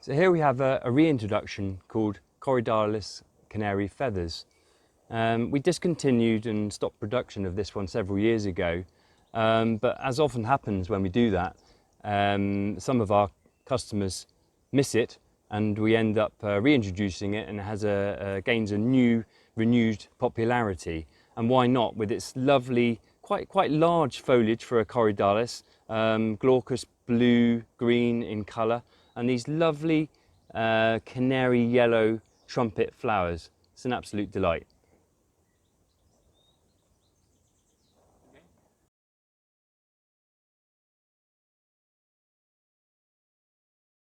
So here we have a reintroduction called Corydalis Canary feathers. We discontinued and stopped production of this one several years ago, but as often happens when we do that, some of our customers miss it and we end up reintroducing it, and it has gains a new renewed popularity. And why not, with its lovely quite large foliage for a Corydalis, glaucous blue green in colour, and these lovely canary yellow trumpet flowers. It's an absolute delight.